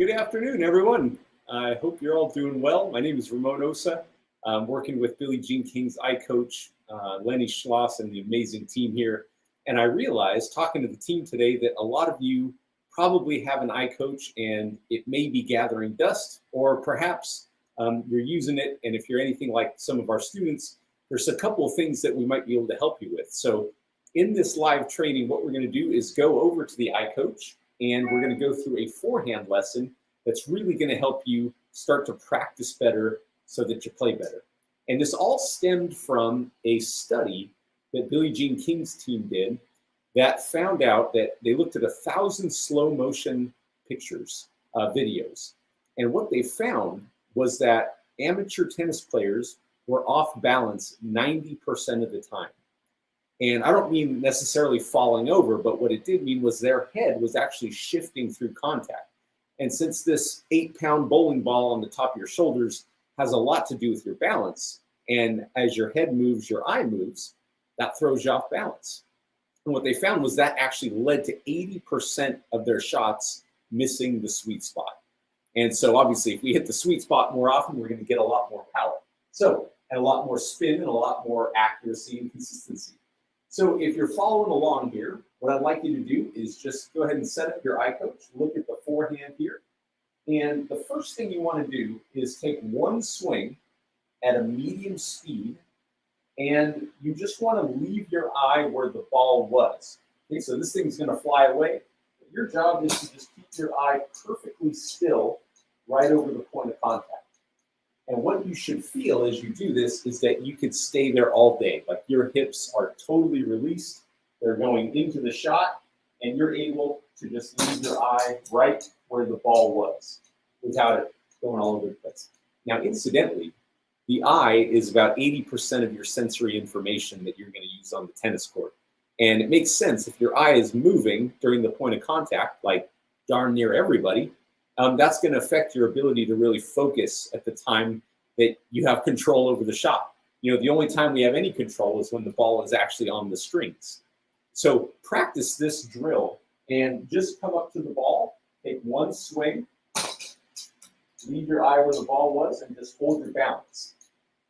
Good afternoon, everyone. I hope you're all doing well. My name is Ramon Osa. I'm working with Billie Jean King's eye coach, Lenny Schloss, and the amazing team here. And I realized, talking to the team today, that a lot of you probably have an eye coach and it may be gathering dust, or perhaps you're using it. And if you're anything like some of our students, there's a couple of things that we might be able to help you with. So in this live training, what we're going to do is go over to the eye coach, and we're going to go through a forehand lesson that's really going to help you start to practice better so that you play better. And this all stemmed from a study that Billie Jean King's team did that found out that they looked at 1,000 slow motion pictures, videos. And what they found was that amateur tennis players were off balance 90% of the time. And I don't mean necessarily falling over, but what it did mean was their head was actually shifting through contact. And since this 8-pound bowling ball on the top of your shoulders has a lot to do with your balance, and as your head moves, your eye moves, that throws you off balance. And what they found was that actually led to 80% of their shots missing the sweet spot. And so obviously, if we hit the sweet spot more often, we're going to get a lot more power. So, and a lot more spin and a lot more accuracy and consistency. So if you're following along here, what I'd like you to do is just go ahead and set up your eye coach, look at the forehand here. And the first thing you want to do is take one swing at a medium speed, and you just want to leave your eye where the ball was. Okay, so this thing's going to fly away. Your job is to just keep your eye perfectly still right over the point of contact. And what you should feel as you do this is that you could stay there all day. Like your hips are totally released. They're going into the shot, and you're able to just leave your eye right where the ball was without it going all over the place. Now, incidentally, the eye is about 80% of your sensory information that you're going to use on the tennis court. And it makes sense if your eye is moving during the point of contact, like darn near everybody, that's going to affect your ability to really focus at the time that you have control over the shot. You know, the only time we have any control is when the ball is actually on the strings. So practice this drill and just come up to the ball, take one swing, leave your eye where the ball was, and just hold your balance.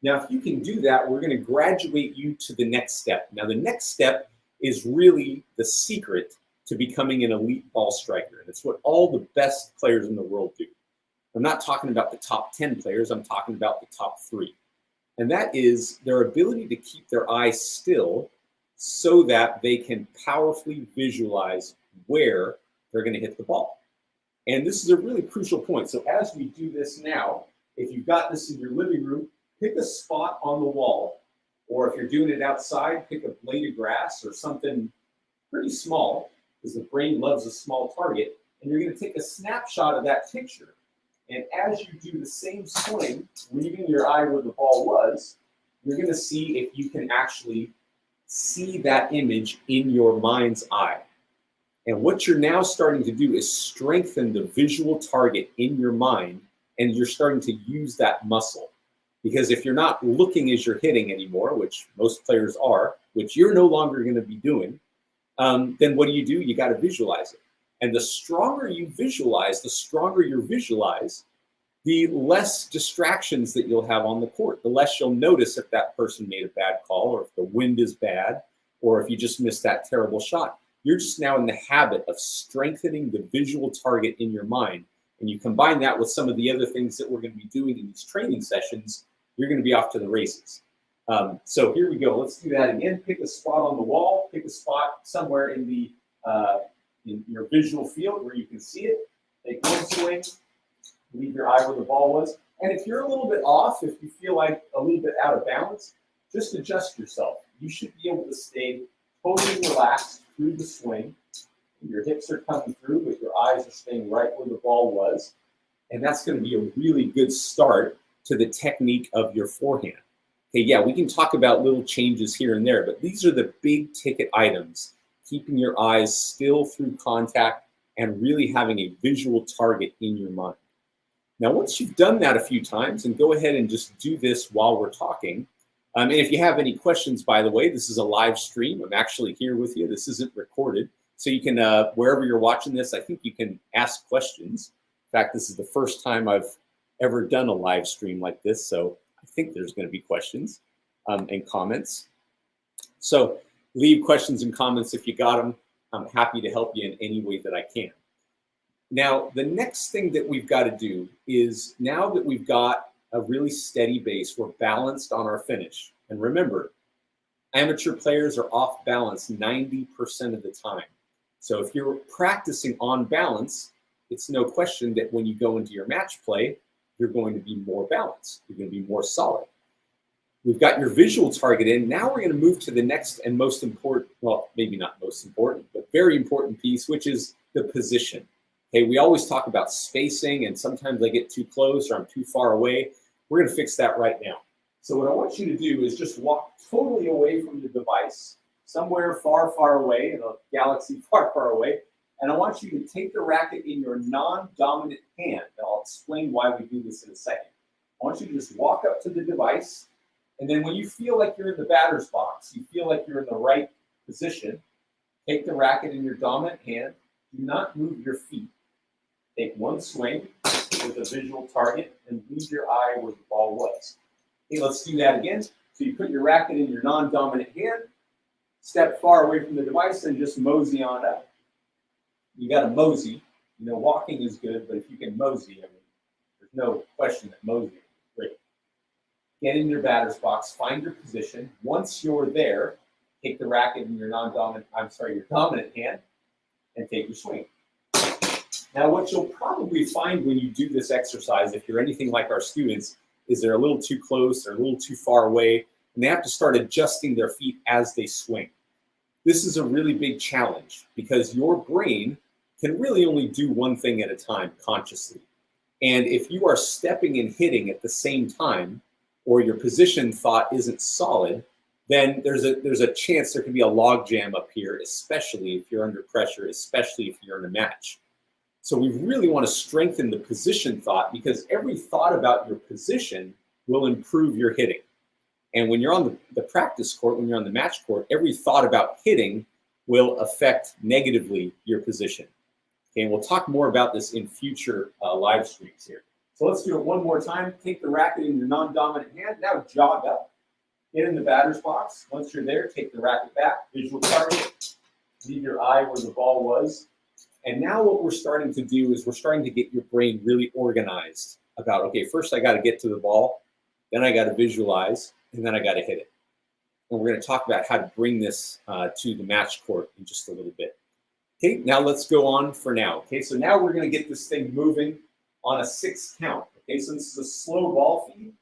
Now, if you can do that, we're going to graduate you to the next step. Now, the next step is really the secret to becoming an elite ball striker. And it's what all the best players in the world do. I'm not talking about the top 10 players, I'm talking about the top 3. And that is their ability to keep their eye still so that they can powerfully visualize where they're going to hit the ball. And this is a really crucial point. So as we do this now, if you've got this in your living room, pick a spot on the wall, or if you're doing it outside, pick a blade of grass or something pretty small, because the brain loves a small target, and you're going to take a snapshot of that picture. And as you do the same swing, leaving your eye where the ball was, you're going to see if you can actually see that image in your mind's eye. And what you're now starting to do is strengthen the visual target in your mind, and you're starting to use that muscle. Because if you're not looking as you're hitting anymore, which most players are, which you're no longer going to be doing, then what do? You got to visualize it. And the stronger you visualize, the stronger you visualize, the less distractions that you'll have on the court, the less you'll notice if that person made a bad call, or if the wind is bad, or if you just missed that terrible shot. You're just now in the habit of strengthening the visual target in your mind. And you combine that with some of the other things that we're going to be doing in these training sessions, you're going to be off to the races. So here we go. Let's do that again. Pick a spot on the wall. Pick a spot somewhere in the in your visual field where you can see it. Take one swing. Leave your eye where the ball was. And if you're a little bit off, if you feel like a little bit out of balance, just adjust yourself. You should be able to stay totally relaxed through the swing. Your hips are coming through, but your eyes are staying right where the ball was. And that's going to be a really good start to the technique of your forehand. Okay, yeah, we can talk about little changes here and there, but these are the big ticket items. Keeping your eyes still through contact and really having a visual target in your mind. Now, once you've done that a few times, and go ahead and just do this while we're talking. And if you have any questions, by the way, this is a live stream. I'm actually here with you. This isn't recorded. So you can, wherever you're watching this, I think you can ask questions. fact, this is the first time I've ever done a live stream like this, so I think there's going to be questions and comments. So leave questions and comments if you got them. I'm happy to help you in any way that I can. Now, the next thing that we've got to do is, now that we've got a really steady base, we're balanced on our finish. And remember, amateur players are off balance 90% of the time. So if you're practicing on balance, it's no question that when you go into your match play, you're going to be more balanced. You're going to be more solid. We've got your visual target in. Now we're going to move to the next and most important, well, maybe not most important, but very important piece, which is the position. Okay, we always talk about spacing, and sometimes I get too close or I'm too far away. We're going to fix that right now. So what I want you to do is just walk totally away from the device, somewhere far, far away, in a galaxy far, far away. And I want you to take the racket in your non-dominant hand. And I'll explain why we do this in a second. I want you to just walk up to the device. And then when you feel like you're in the batter's box, you feel like you're in the right position, take the racket in your dominant hand. Do not move your feet. Take one swing with a visual target and leave your eye where the ball was. Okay, let's do that again. So you put your racket in your non-dominant hand, step far away from the device, and just mosey on up. You got to mosey. You know, walking is good, but if you can mosey, I mean, there's no question that moseying is great. Get in your batter's box, find your position. Once you're there, take the racket in your your dominant hand, and take your swing. Now, what you'll probably find when you do this exercise, if you're anything like our students, is they're a little too close or a little too far away, and they have to start adjusting their feet as they swing. This is a really big challenge because your brain can really only do one thing at a time consciously. And if you are stepping and hitting at the same time, or your position thought isn't solid, then there's a chance there could be a log jam up here, especially if you're under pressure, especially if you're in a match. So we really want to strengthen the position thought, because every thought about your position will improve your hitting. And when you're on the practice court, when you're on the match court, every thought about hitting will affect negatively your position. Okay, and we'll talk more about this in future live streams here. So let's do it one more time. Take the racket in your non-dominant hand. Now jog up. Get in the batter's box. Once you're there, take the racket back. Visual target. Leave your eye where the ball was. And now what we're starting to do is we're starting to get your brain really organized about, okay, first I got to get to the ball, then I got to visualize, and then I got to hit it. And we're going to talk about how to bring this to the match court in just a little bit. Okay, now let's go on for now. Okay, so now we're going to get this thing moving on a 6 count. Okay, so this is a slow ball feed.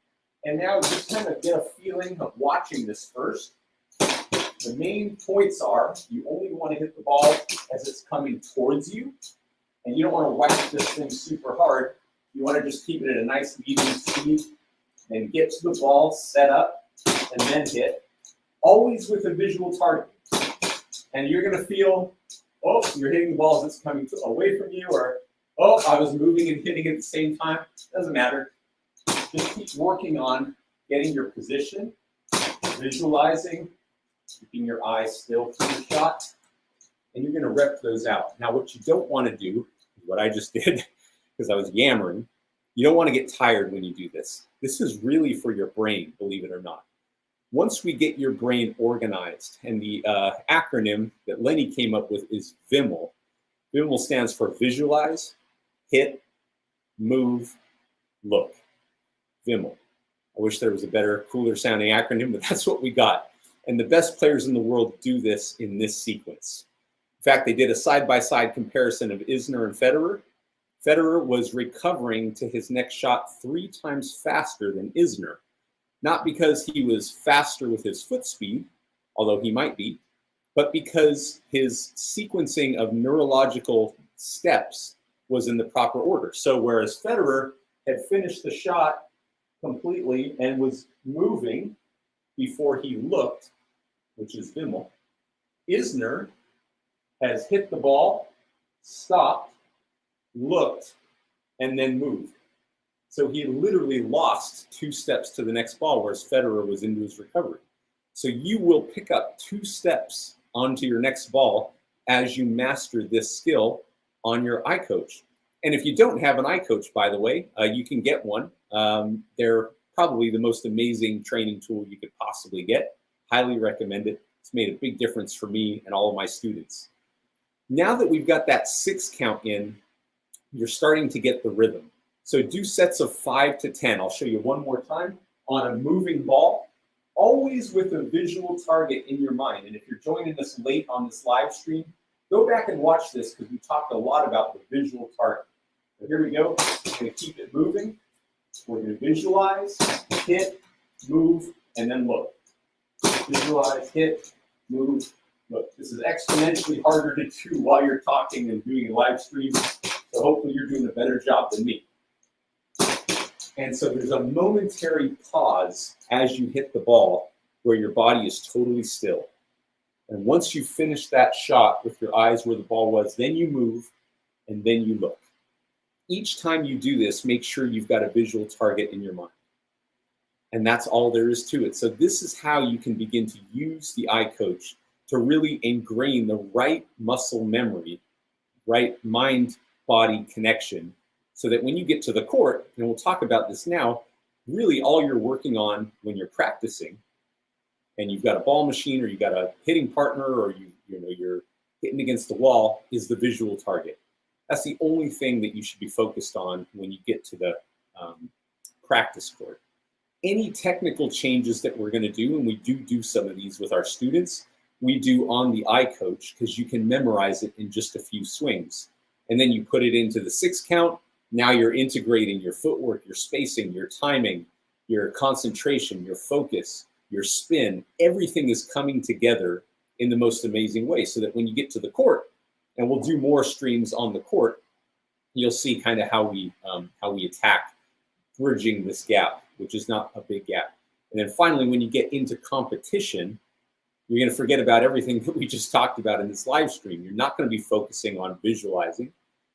And now just kind of get a feeling of watching this first. The main points are you only want to hit the ball as it's coming towards you, and you don't want to whack this thing super hard. You want to just keep it at a nice medium speed and get to the ball, set up, and then hit, always with a visual target. And you're going to feel, oh, you're hitting the ball as it's coming away from you, or, oh, I was moving and hitting at the same time. Doesn't matter. Just keep working on getting your position, visualizing, keeping your eyes still for the shot, and you're going to rep those out. Now, what you don't want to do, what I just did, because I was yammering, you don't want to get tired when you do this. This is really for your brain, believe it or not. Once we get your brain organized, and the acronym that Lenny came up with is VIML. VIML stands for visualize, hit, move, look. VIML. I wish there was a better, cooler sounding acronym, but that's what we got. And the best players in the world do this in this sequence. In fact, they did a side-by-side comparison of Isner and Federer. Federer was recovering to his next shot 3 times faster than Isner. Not because he was faster with his foot speed, although he might be, but because his sequencing of neurological steps was in the proper order. So whereas Federer had finished the shot completely and was moving before he looked, which is VIML, Isner has hit the ball, stopped, looked, and then moved. So he literally lost 2 steps to the next ball, whereas Federer was into his recovery. So you will pick up 2 steps onto your next ball as you master this skill on your iCoach. And if you don't have an eye coach, by the way, you can get one. They're probably the most amazing training tool you could possibly get. Highly recommend it. It's made a big difference for me and all of my students. Now that we've got that 6 count in, you're starting to get the rhythm. So do sets of 5 to 10. I'll show you one more time on a moving ball, always with a visual target in your mind. And if you're joining us late on this live stream, go back and watch this because we talked a lot about the visual target. So here we go. We're going to keep it moving. We're going to visualize, hit, move, and then look. Visualize, hit, move, look. This is exponentially harder to do while you're talking and doing a live stream. So hopefully you're doing a better job than me. And so there's a momentary pause as you hit the ball where your body is totally still. And once you finish that shot with your eyes where the ball was, then you move and then you look. Each time you do this, make sure you've got a visual target in your mind. And that's all there is to it. So this is how you can begin to use the eye coach to really ingrain the right muscle memory, right mind-body connection, so that when you get to the court, and we'll talk about this now, really all you're working on when you're practicing, and you've got a ball machine or you've got a hitting partner or you're hitting against the wall, is the visual target. That's the only thing that you should be focused on when you get to the practice court. Any technical changes that we're going to do, and we do some of these with our students, we do on the eye coach because you can memorize it in just a few swings. And then you put it into the 6 count. Now you're integrating your footwork, your spacing, your timing, your concentration, your focus, your spin. Everything is coming together in the most amazing way so that when you get to the court, and we'll do more streams on the court, you'll see kind of how we attack bridging this gap, which is not a big gap. And then finally, when you get into competition, you're going to forget about everything that we just talked about in this live stream. You're not going to be focusing on visualizing.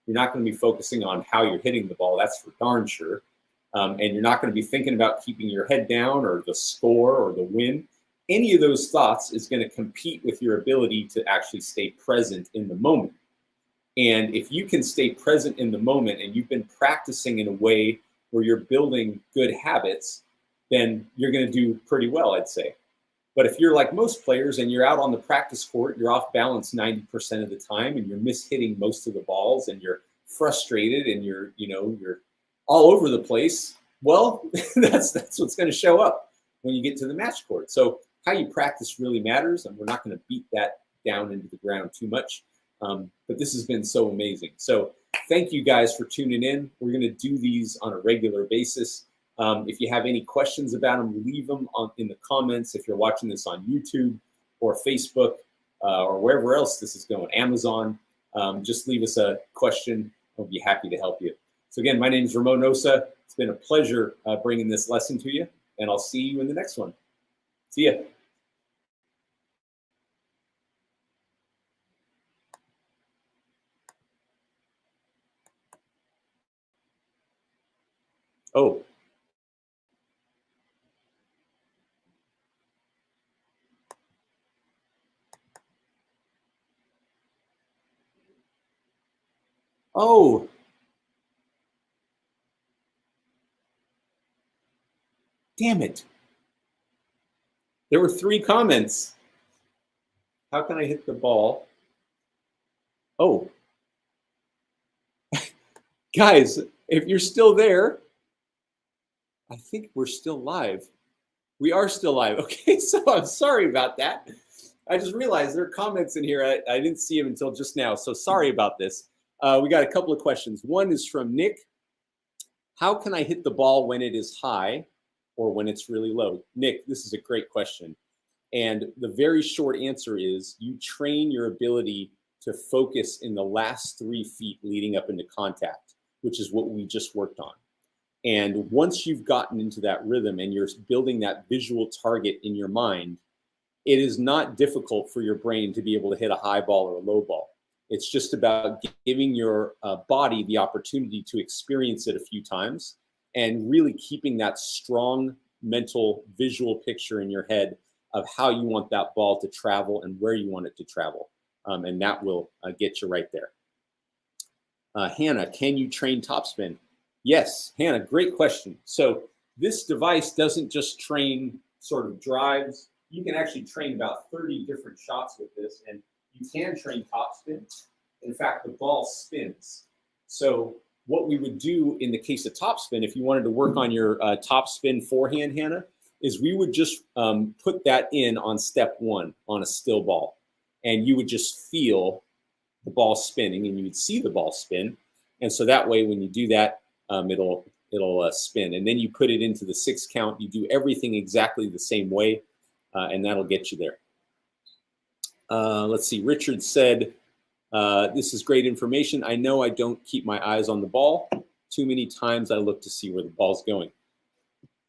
You're not going to be focusing on how you're hitting the ball. That's for darn sure. And you're not going to be thinking about keeping your head down or the score or the win. Any of those thoughts is going to compete with your ability to actually stay present in the moment. And if you can stay present in the moment and you've been practicing in a way where you're building good habits, then you're going to do pretty well, I'd say. But if you're like most players and you're out on the practice court, you're off balance 90% of the time and you're mishitting most of the balls and you're frustrated and you're all over the place, well, that's what's going to show up when you get to the match court. So how you practice really matters, and we're not going to beat that down into the ground too much. But this has been so amazing. So thank you guys for tuning in. We're going to do these on a regular basis. If you have any questions about them, leave them in the comments. If you're watching this on YouTube or Facebook or wherever else this is going, Amazon, just leave us a question. We'll be happy to help you. So again, my name is Ramon Osa. It's been a pleasure bringing this lesson to you, and I'll see you in the next one. See ya. Oh. Oh. Damn it. There were 3 comments. How can I hit the ball? Oh. Guys, if you're still there, I think we're still live. We are still live. Okay, so I'm sorry about that. I just realized there are comments in here. I didn't see them until just now, so sorry about this. We got a couple of questions. One is from Nick. How can I hit the ball when it is high or when it's really low? Nick, this is a great question. And the very short answer is you train your ability to focus in the last 3 feet leading up into contact, which is what we just worked on. And once you've gotten into that rhythm and you're building that visual target in your mind, it is not difficult for your brain to be able to hit a high ball or a low ball. It's just about giving your body the opportunity to experience it a few times and really keeping that strong mental visual picture in your head of how you want that ball to travel and where you want it to travel. And that will get you right there. Hannah, can you train topspin? Yes, Hannah, great question. So this device doesn't just train sort of drives. You can actually train about 30 different shots with this, and you can train topspin. In fact, the ball spins. So what we would do in the case of topspin, if you wanted to work on your topspin forehand, Hannah, is we would just put that in on step one on a still ball, and you would just feel the ball spinning, and you would see the ball spin. And so that way, when you do that, it'll spin. And then you put it into the 6 count. You do everything exactly the same way, and that'll get you there. Let's see. Richard said, this is great information. I know I don't keep my eyes on the ball. Too many times I look to see where the ball's going.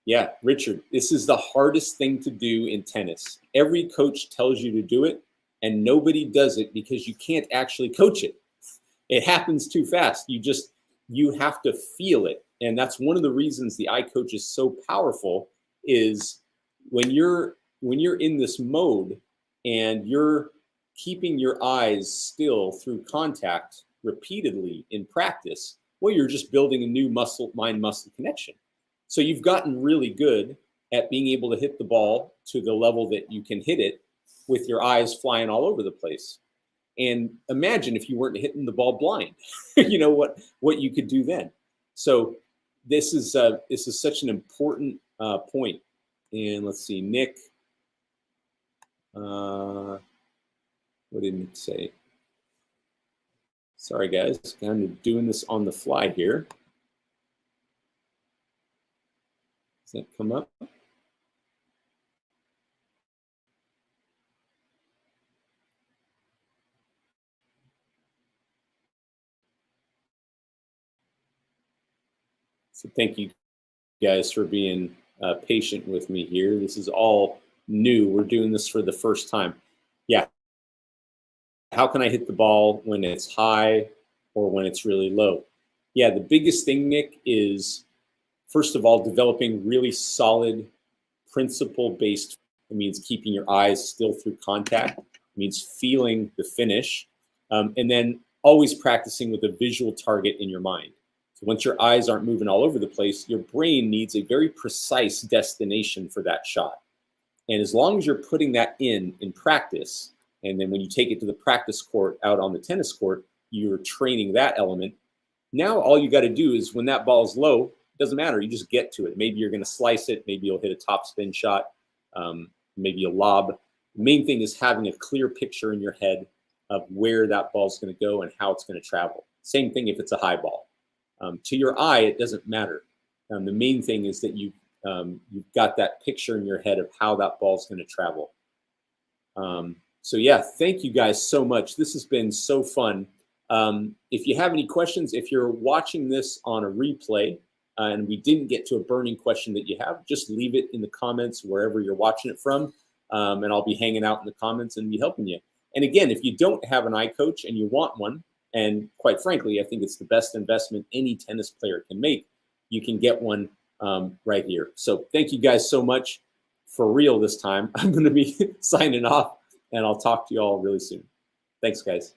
Yeah, Richard, this is the hardest thing to do in tennis. Every coach tells you to do it, and nobody does it because you can't actually coach it. It happens too fast. You have to feel it. And that's one of the reasons the eye coach is so powerful, is when you're in this mode and you're keeping your eyes still through contact repeatedly in practice, well, you're just building a new mind-muscle connection. So you've gotten really good at being able to hit the ball to the level that you can hit it with your eyes flying all over the place. And imagine if you weren't hitting the ball blind, you know what you could do then. So this is such an important point. And let's see, Nick. What did Nick say? Sorry, guys, I'm doing this on the fly here. Does that come up? So thank you guys for being patient with me here. This is all new. We're doing this for the first time. Yeah. How can I hit the ball when it's high or when it's really low? Yeah, the biggest thing, Nick, is first of all, developing really solid principle-based. It means keeping your eyes still through contact. It means feeling the finish. And then always practicing with a visual target in your mind. So once your eyes aren't moving all over the place, your brain needs a very precise destination for that shot. And as long as you're putting that in practice, and then when you take it to the practice court out on the tennis court, you're training that element. Now all you got to do is when that ball's low, it doesn't matter. You just get to it. Maybe you're going to slice it. Maybe you'll hit a top spin shot. Maybe a lob. The main thing is having a clear picture in your head of where that ball's going to go and how it's going to travel. Same thing if it's a high ball. To your eye, it doesn't matter. The main thing is that you've got that picture in your head of how that ball's going to travel. So yeah, thank you guys so much. This has been so fun. If you have any questions, if you're watching this on a replay and we didn't get to a burning question that you have, just leave it in the comments wherever you're watching it from, and I'll be hanging out in the comments and be helping you. And again, if you don't have an eye coach and you want one, and quite frankly, I think it's the best investment any tennis player can make, you can get one right here. So thank you guys so much. For real this time, I'm going to be signing off, and I'll talk to you all really soon. Thanks, guys.